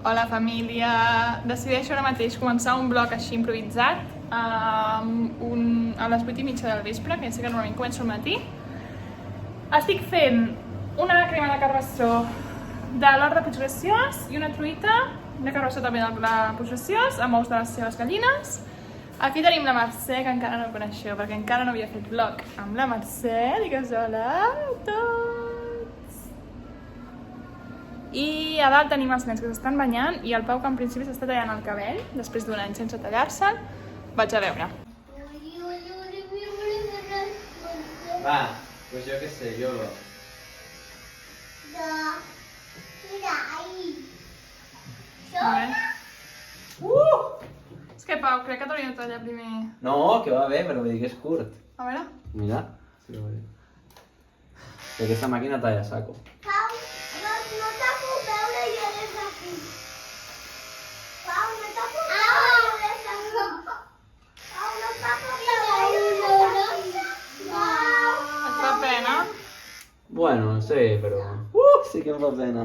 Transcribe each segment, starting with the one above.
Hola família, decideixo ara mateix començar un vlog així improvisat a les 8:30 del vespre, que ja sé que normalment començo al matí. Estic fent una crema de carbassó de l'hort de Puiggraciós i una truita de carbassó també de Puiggraciós amb ous de les seves gallines. Aquí tenim la Mercè, que encara no coneixeu perquè encara no havia fet vlog amb la Mercè. Digues hola a tots! I a dalt tenim els nens que s'estan banyant i el Pau, que en principi s'està tallant el cabell després d'un any sense tallar-se'l. Vaig a veure. Va, pues yo qué sé, yo... A veure. És que Pau, crec que t'hauria de tallar primer. No, que va bé, però vull dir que és curt. A veure. Mira. Sí, lo veo. Que aquesta màquina talla saco. Pau, no te puc veure jo des d'aquí. Pau, no te puc veure jo des d'aquí. Pau, no te puc veure. Et fa pena? Bueno, no sé, però... sí que em fa pena.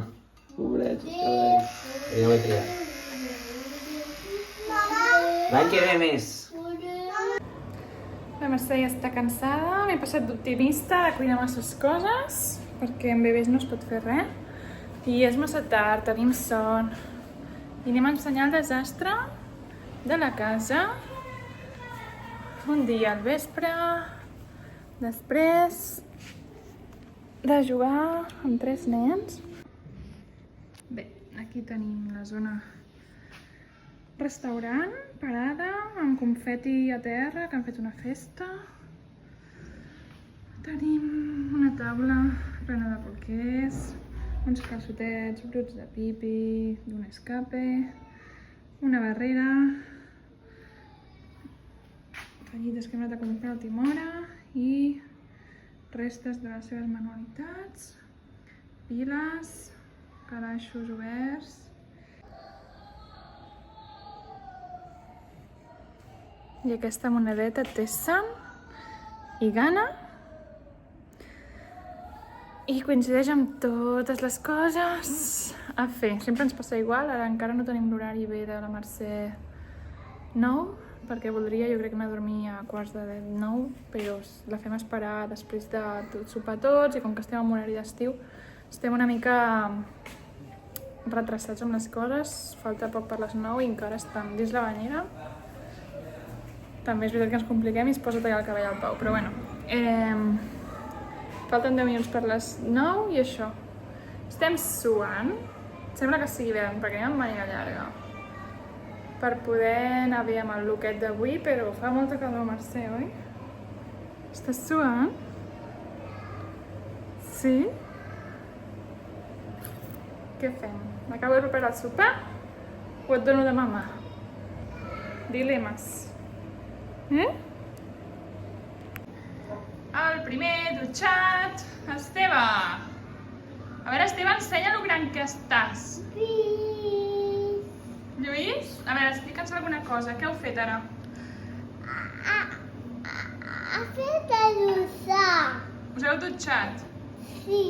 Pobrets, els cabells. Però jo ho he triat. L'any que ve més. La Mercè ja està cansada, m'he passat d'optimista, de cuidar masses coses, perquè amb bebès no es pot fer res. I és massa tard, tenim son. I anem a ensenyar el desastre de la casa. Un dia al vespre, després de jugar amb 3 nens. Bé, aquí tenim la zona restaurant, parada, amb confeti a terra, que han fet una festa. Tenim una taula plena de bolquers, uns calçotets bruts de pipi, d'un escape, una barrera, tallites que hem anat a comprar a última hora i restes de les seves manualitats, piles, calaixos oberts. I aquesta monedeta té sang i gana i coincideix amb totes les coses a fer. Sempre ens passa igual, ara encara no tenim l'horari bé de la Mercè 9, perquè voldria, jo crec, anar a dormir a quarts de 9, però la fem esperar després de sopar tots i com que estem en horari d'estiu estem una mica retrasats amb les coses, falta poc per les 9 i encara estem dins la banyera. També és veritat que ens compliquem i es posa a tallar el cabell al Pau, però bueno. Falten 10 minuts per les 9 i això. Estem suant. Sembla que sigui hivern, perquè anem amb màniga llarga. Per poder anar bé amb el looket d'avui, però fa molta calor, Mercè, oi? Estàs suant? Sí? Què fem? M'acabo de preparar el sopar o et dono de mamar? Dilemes. El primer dutxat, Esteve. A veure, Esteve, ensenya lo gran que estàs. Lluís, a veure, explica'ns alguna cosa. Què heu fet ara? Ha fet a dutxar. Us heu dutxat? Sí.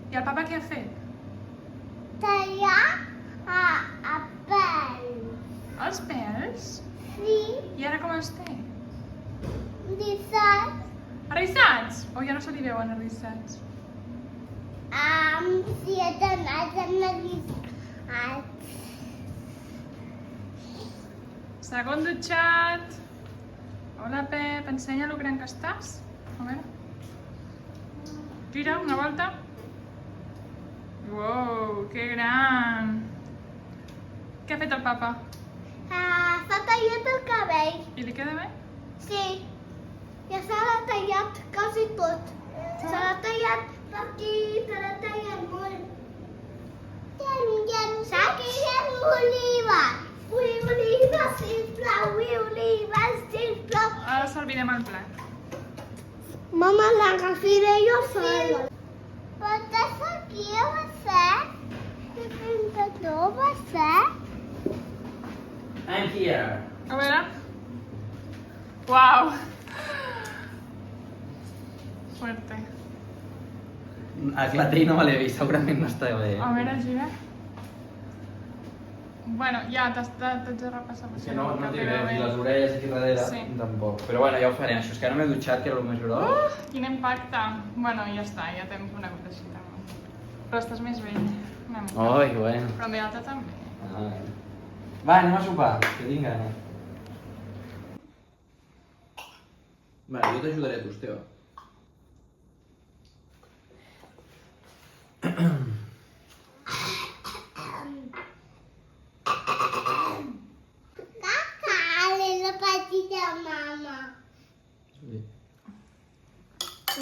I el papa què ha fet? Tallar a pèls. Els pèls? Sí. I ara com els té? Dissats. Arrissats? O ja no se li veuen arrissats? Si he d'anar a dissats. Segon dutxat. Hola, Pep, ensenya lo gran que estàs. A veure. Tira, una volta. Uau, que gran! Què ha fet el papa? S'ha tallat el cabell. I li queda bé? Sí. Ja se l'ha tallat quasi tot. Se l'ha tallat per aquí, se l'ha tallat molt. Saps? Olives. Vull olives, sisplau. Vull olives, sisplau. Ara servirem el plat. Mama, l'agafiré jo sola. Però estàs aquí a Basset? Que fins a tu, Basset? I'm here. A veure. Uau! Fuerte. El clatell no me l'he vist, segurament no està bé. A veure, gira. Bueno, ja t'haig de repassar per És si que no cap tinc era res, bé. i les orelles aquí darrere Sí. tampoc. Però bueno, ja ho farem, això és que ara m'he dutxat, que era el més gros. Quin impacte! Bueno, ja està, ja t'hem conegut així també. Però estàs més vell, una mica. Ai, bueno. Però amb l'altre també. Va, anem a sopar, que tinc gana. Va, jo t'ajudaré a tu, Esteve. Caca, la petita mama.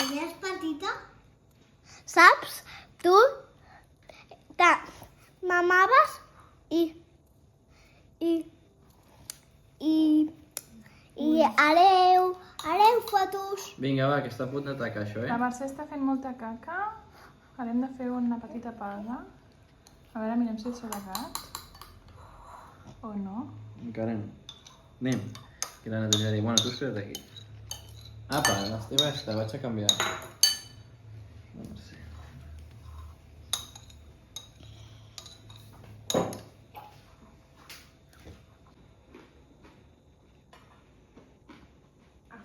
Ella és petita? Saps? Tu mamaves i areu fotos. Vinga, va, que està a punt d'atacar això, La Mercè està fent molta caca. Ara hem de fer una petita pausa. A veure, mirem si s'ha gat. O no. Encara no. Anem, que la netejaré. Bueno, tu espera't aquí. Apa, l'Esteve ja està, vaig a canviar. No sé.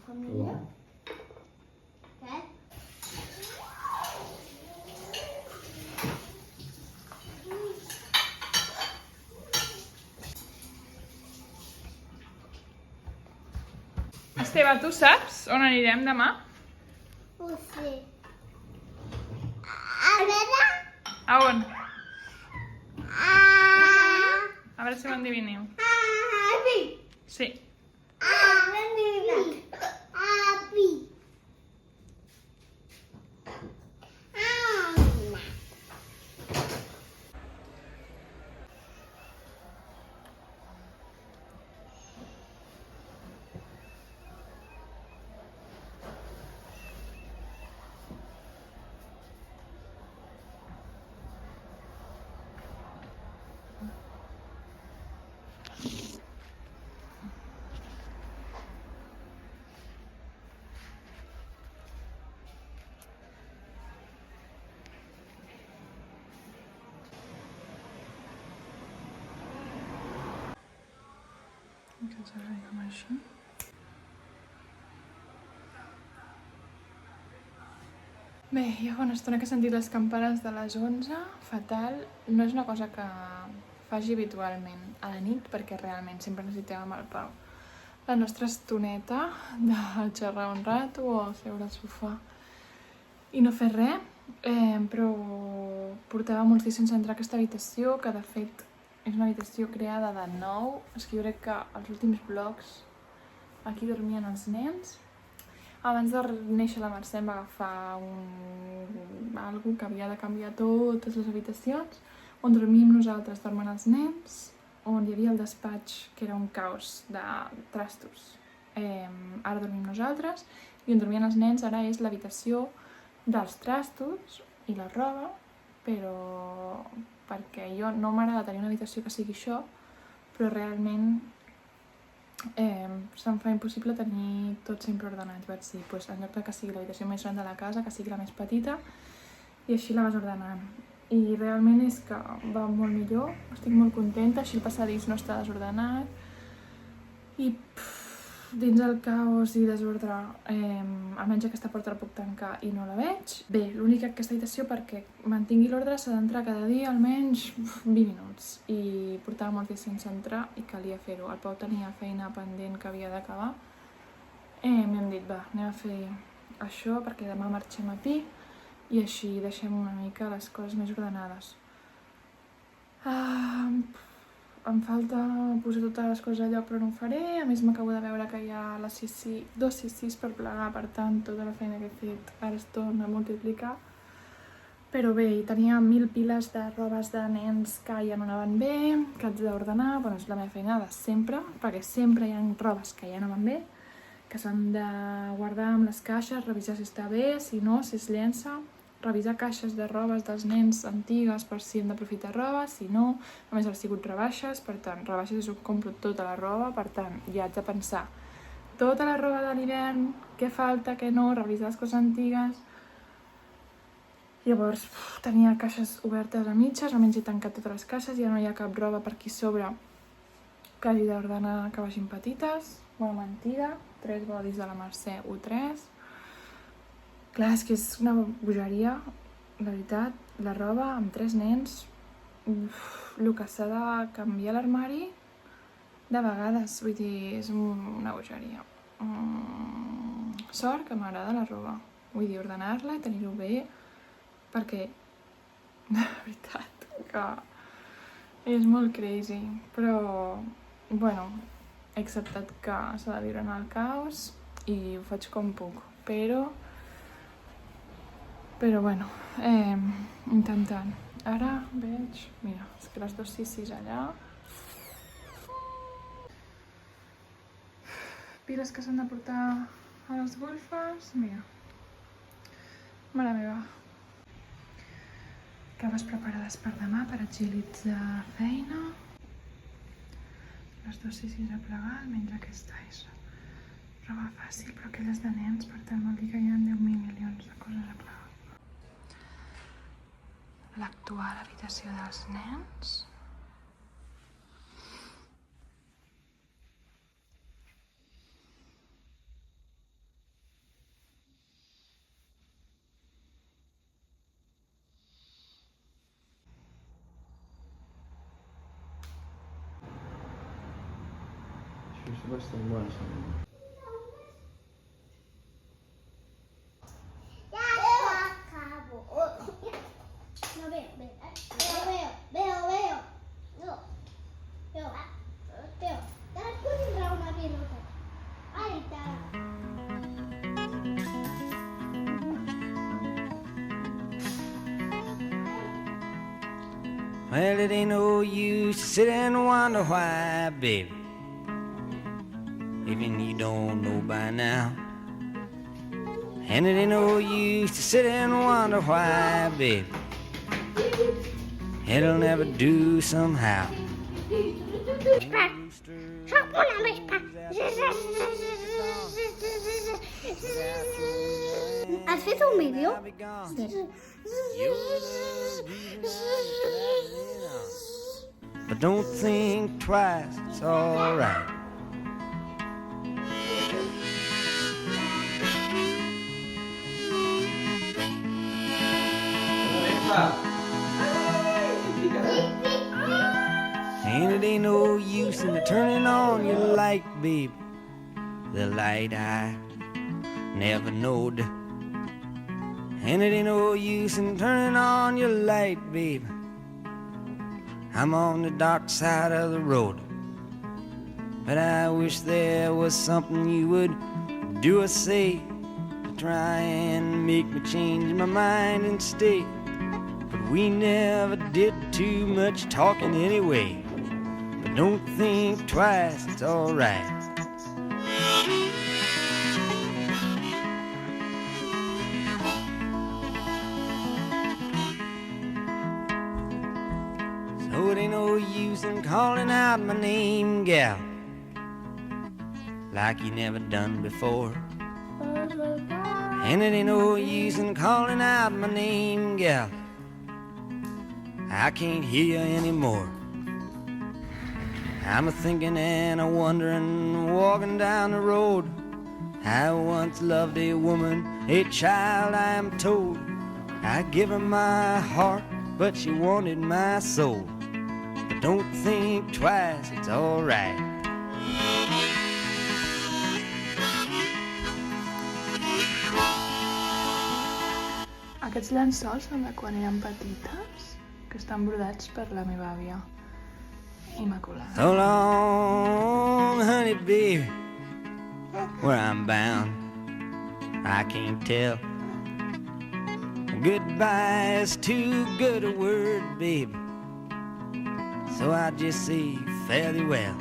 Família? Què? Esteve, tu saps on anirem demà? Ho sé. A veure... A on? A veure si ho endiviniu. Avi! Sí. Avi! Avi! Que ens arreglem així. Bé, ja fa una estona que he sentit les campanes de les 11, fatal. No és una cosa que faci habitualment a la nit, perquè realment sempre necessitem amb el Pau la nostra estoneta de xerrar un rato o seure al sofà i no fer res, però portava molts dies sense entrar a aquesta habitació, que de fet és una habitació creada de nou. És que jo crec que els últims blocs aquí dormien els nens. Abans de néixer la Mercè em va agafar algo que havia de canviar totes les habitacions, on dormíem nosaltres, dormen els nens, on hi havia el despatx, que era un caos de trastos. Ara dormim nosaltres, i on dormien els nens ara és l'habitació dels trastos i la roba, però perquè jo no m'agrada tenir una habitació que sigui això, però realment se'm fa impossible tenir tot sempre ordenat. Vaig dir, doncs, en lloc de que sigui l'habitació més gran de la casa, que sigui la més petita, i així la vas ordenant. I realment és que va molt millor, estic molt contenta, així el passadís no està desordenat, i dins el caos i desordre, almenys aquesta porta la puc tancar i no la veig. Bé, l'únic que aquesta habitació, perquè mantingui l'ordre, s'ha d'entrar cada dia almenys 20 minuts. I portava molts dies sense entrar i calia fer-ho. El Pau tenia feina pendent que havia d'acabar. M'hem dit, va, anem a fer això perquè demà marxem a Pi i així deixem una mica les coses més ordenades. Em falta posar totes les coses a lloc, però no ho faré. A més, m'acabo de veure que hi ha dos 6-6 per plegar, per tant, tota la feina que he fet ara es torna a multiplicar. Però bé, tenia 1000 piles de robes de nens que ja no anaven bé, que haig d'ordenar. Bueno, és la meva feina de sempre, perquè sempre hi ha robes que ja no van bé, que s'han de guardar amb les caixes, revisar si està bé, si no, si es llença. Revisar caixes de robes dels nens antigues per si hem d'aprofitar roba, si no, només han sigut rebaixes, per tant, rebaixes és on compro tota la roba, per tant, ja haig de pensar tota la roba de l'hivern, què falta, què no, revisar les coses antigues, Llavors tenia caixes obertes a mitges, almenys he tancat totes les caixes, ja no hi ha cap roba per aquí sobre que hagi d'ordenar que vagin petites. Bueno, mentida, 3 bodis de la Mercè, 1-3. Clar, és que és una bogeria, la veritat, la roba amb 3 nens, el que s'ha de canviar l'armari de vegades, vull dir, és una bogeria. Sort que m'agrada la roba, vull dir, ordenar-la i tenir-ho bé, perquè, de veritat, que és molt crazy, però, bueno, he acceptat que s'ha de viure en el caos i ho faig com puc, però bueno, intentant. Ara veig, mira, és que les 266 allà. Piles que s'han de portar a les golfes, mira. Mare meva. Caves preparades per demà per agilitzar feina. Les 266 a plegar, almenys aquesta és roba fàcil, però aquelles de nens, per tant vol dir que hi ha 10.000 milions de coses a plegar. L'actual habitació dels nens. Això és bastant bo, això. No veo. Te has encontrado una pelota. Ahí está. Well, it ain't no use to sit and wonder why, baby. Even you don't know by now. And it ain't no use to sit and wonder why, baby. It'll never do somehow. Soc una vespa. Has fet un vídeo? But don't think twice, it's alright. And it ain't no use in turning on your light, babe. The light I never knowed. And it ain't no use in turning on your light, babe. I'm on the dark side of the road. But I wish there was something you would do or say to try and make me change my mind and stay. But we never did too much talking anyway. But don't think twice, it's alright. So it ain't no use in calling out my name, gal, like you never done before. And it ain't no use in calling out my name, gal, I can't hear you anymore. I'm a-thinking and a-wondering, walking down the road. I once loved a woman, a child I am told. I give her my heart, but she wanted my soul. But don't think twice, it's alright. Aquests llençols són de quan eren petites, que estan brodats per la meva àvia Immaculada. So long, honey, baby, where I'm bound, I can't tell. Goodbye is too good a word, baby, so I just say fairly well.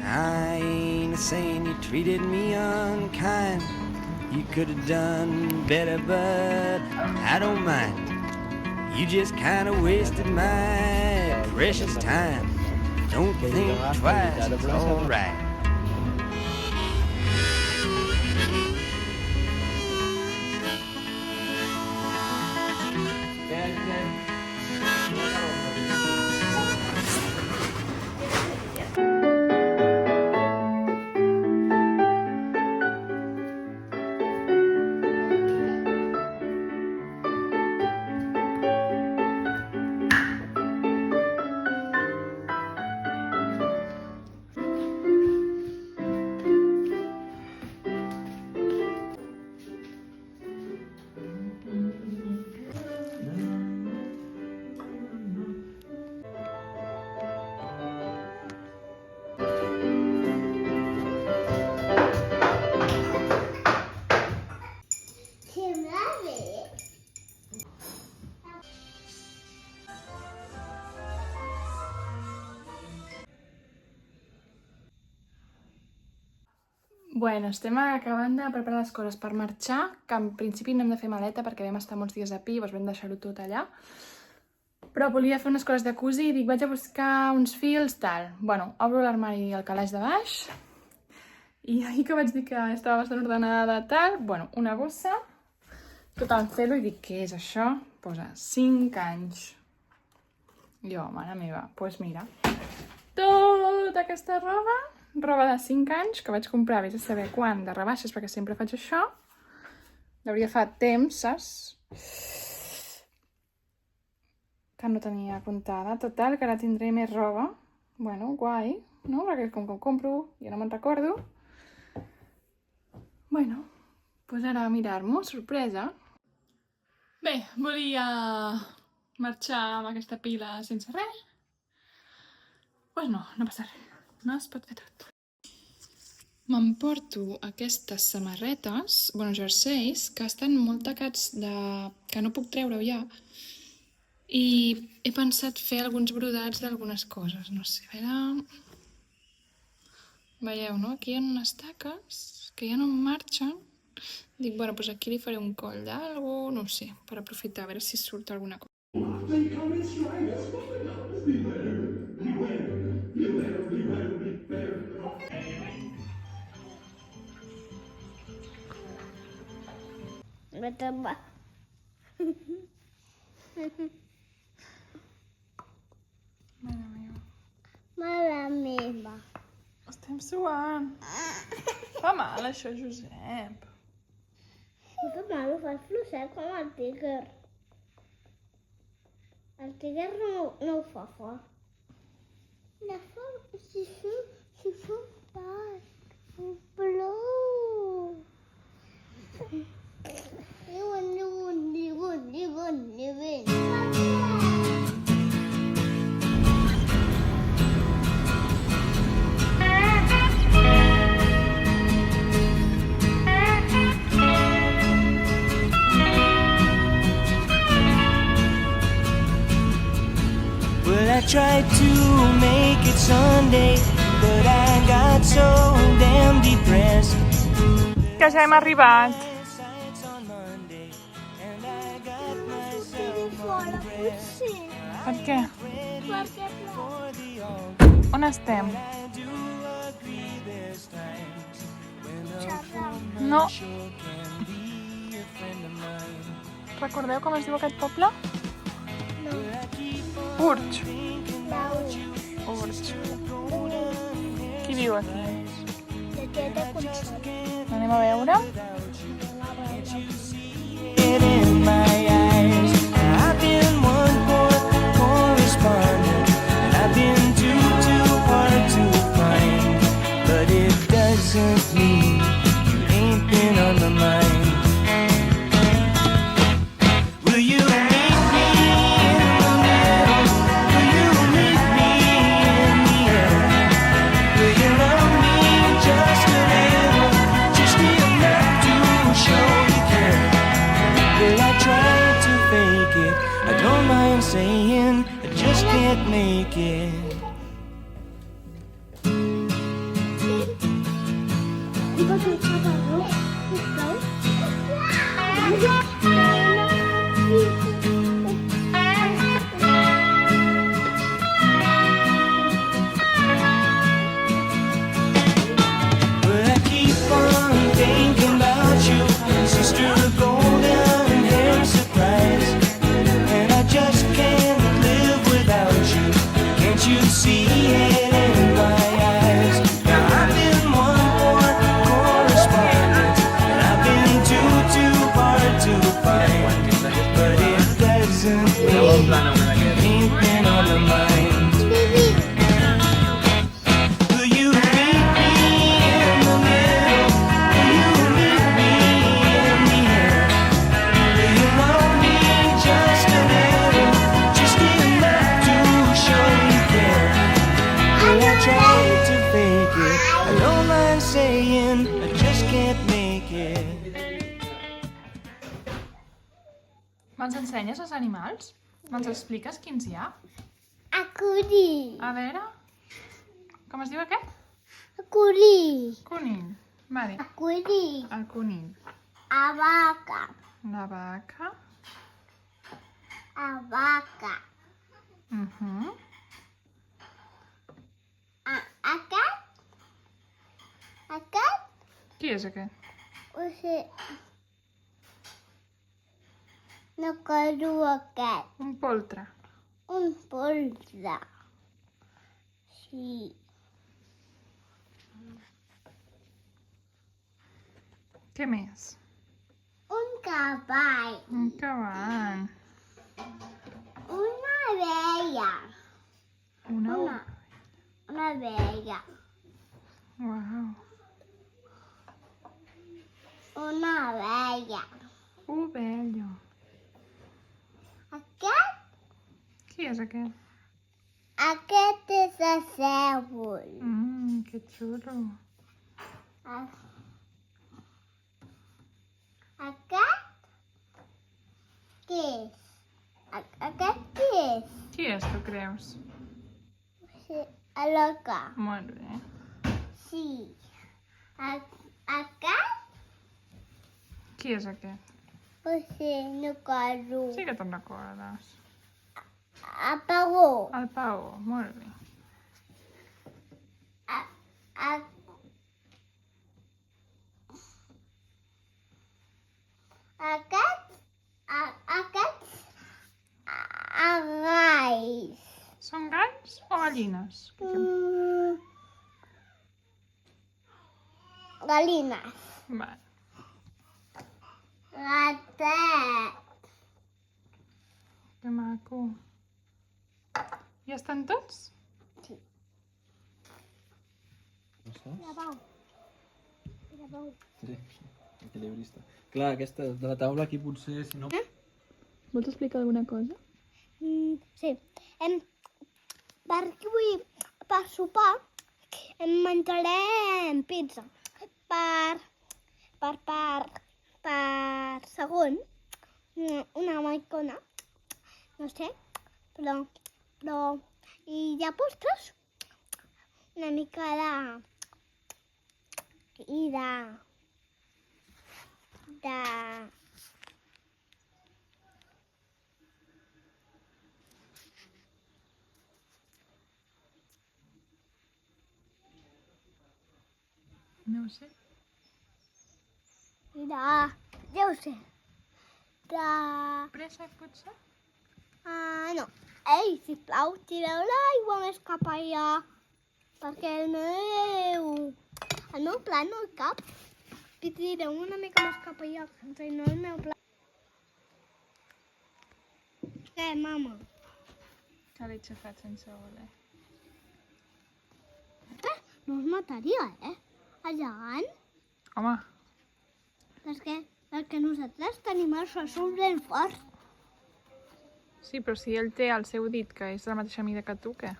I ain't saying you treated me unkind. You could have done better, but I don't mind. You just kind of wasted my precious time. Don't think twice, it's alright. Bueno, estem acabant de preparar les coses per marxar, que en principi no hem de fer maleta perquè vam estar molts dies a Pi, llavors vam deixar-ho tot allà. Però volia fer unes coses de cosir i dic, vaig a buscar uns fils, tal. Bueno, obro l'armari i el calaix de baix. I ahir que vaig dir que estava bastant ordenada, tal, bueno, una bossa, tot el celo, i dic, què és això? Posa 5 anys. Jo, mare meva, doncs mira, tota aquesta roba de 5 anys, que vaig comprar, vés a saber quan, de rebaixes, perquè sempre faig això. L'hauria fa temps, saps? Que no tenia apuntada. Total, que ara tindré més roba. Bueno, guai, no? Perquè com que ho compro, ja no me'n recordo. Bueno, doncs ara a mirar-m'ho, sorpresa. Bé, volia marxar amb aquesta pila sense res. Doncs no passa res. No es pot fer tot. M'emporto aquestes samarretes, bueno, jerseis, que estan molt tacats que no puc treure-ho ja. I he pensat fer alguns brodats d'algunes coses, no sé, a veure... Veieu, no? Aquí hi ha unes taques que ja no em marxen. Dic, bueno, doncs aquí li faré un coll d'algú, no sé, per aprofitar, a veure si surt alguna cosa. Mare meva. Estem suant. Fa mal, això, Josep. No fa mal, ho fas fluixet com el tíger. El tíger no ho fa fort. Si fa pas, ho plou. Diuen. Well, I tried to make it Sunday, but I got so damn depressed. Que ja hem arribat. It's on Monday, and I got myself undressed. Per què? Perquè plou. For the all On estem? I do agree there's times when a No. woman sure can be a friend of mine. Recordeu com es diu aquest poble? No. Urx. Blau. Urx. Qui viu aquí? De tieta Consol. Anem a veure. It in my eyes. I've been one poor correspondent, and I've been too hard to find. But it doesn't mean you ain't been on my mind. Will you meet me in the middle? Will you meet me in the end? Will you love me just a little, just enough to show you care? Well, I try to fake it, I don't mind saying I just can't make it. But I keep on thinking about you, sister, golden hair surprise. And I just can't live without you. Can't you see it in my eyes? Now I've been one more correspondent, and I've been too hard to find. But it doesn't mean you ain't been on my mind. Will you meet me in the middle? Will you meet me in the end? Will you love me just a little, just enough to show you care? Well, I try to fake it, I don't mind saying I just can't make it. Me'ns ensenyes els animals? Me'ls expliques quins hi ha? Acudí. A veure... Com es diu aquest? Acudí. Conill. Mari. Conill. El conill. Vaca. La vaca. Vaca. Aquest? Aquest? Qui és aquest? Ho sé. No cal aquest. Un poltre. Un poltre. Sí. Què més? Un cavall. Un cavall. Una abella. Una abella. Uau. Una abella. Ovella. Aquest? Qui és aquest? Aquest és el cèrvol. Que xulo. Aquest? Què és? Aquest què és? Qui és, tu creus? Sí, l'oca. Molt bé. Sí. Aquest? Qui és aquest? Ho sé, no cal. Sí que te'n recordes. Apagó. El Pau, molt bé. Aquests galls. Són galls o gallines? Galines. Vale. Gatet. Que maco. Ja estan tots? Sí. No saps? Pau. Pau. Sí, equilibrista. Clar, aquesta de la taula aquí potser, si no... Vols explicar alguna cosa? Sí. Perquè avui, per sopar, menjarem pizza. Per segon, una macona, no sé, però, i de postres, una mica de No ho sé. ja ho sé, Préssec, potser? no. Ei, sisplau, tireu l'aigua més cap allà, perquè el meu plat no hi cap. I tireu una mica més cap allà, si no el meu plat. Què, mama? Que l'he aixafat sense voler. No us mataria, Allà. Home, Perquè nosaltres tenim els ossos ben forts. sí, però si ell té el seu dit, que és de la mateixa mida que tu, què?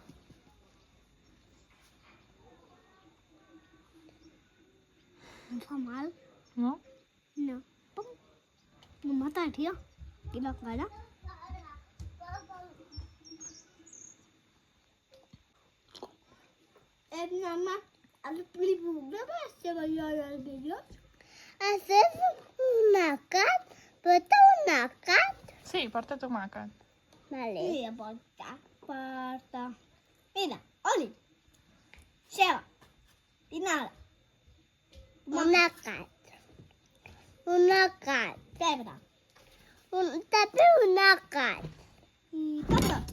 Em fa mal. No? No. No mataria. I la cara? Mama, el problema és que veia els vídeos. Has una cat? Porta una cat? Sí, porta tomàquet. Vale. Mira, porta. Mira, oli. Ceba. Vinagre. Una cat. Una cat. Pebre. També una cat. I papa.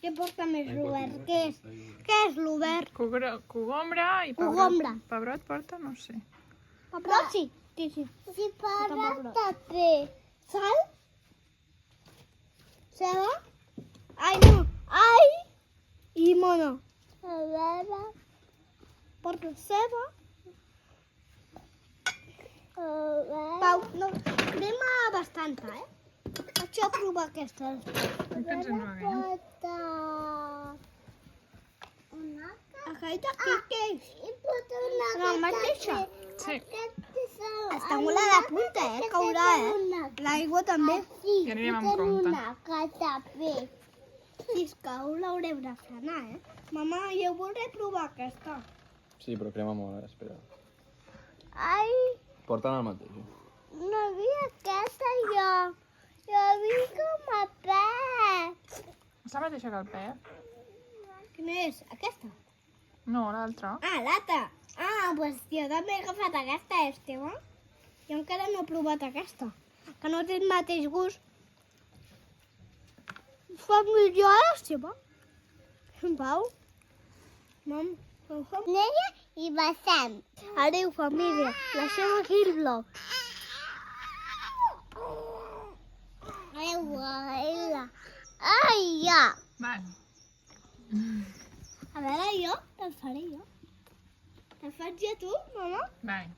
Què porta més l'Obert? Què és l'Obert? Cogombra i pebrot. Cogombra. Pebrot porta? No ho sé. Pebrot sí. Sí. Pebrot també. Sal? Ceba? Ai, no. Ai! I mono. Ceba. Porto ceba. Pau, no. Anem a bastanta, Vaig a provar aquestes. Què ens en veiem? Aquesta aquí què és? La mateixa. Sí. Està molt a la punta, caurà, L'aigua també. Ja anirem amb compte. Si es cau l'haurem de frenar, Mama, jo voldré provar aquesta. Sí, però crema molt, espera. Ai, Porten el mateix. no havia aquesta jo. Jo vinc com a pet. És la mateixa que el pet? Quina és? Aquesta? No, l'altra. Ah, l'altra. Ah, doncs jo també he agafat aquesta, Esteve. Jo encara no he provat aquesta, que no té el mateix gust. Fa millor la seva. Pau? Mam, Neia i Bassem. Adéu, família. Deixem aquí el vlog. Adéu, ai, ja. Vale. A veure, jo, te'l faré jo. Te'l faig jo tu, mama? Vale.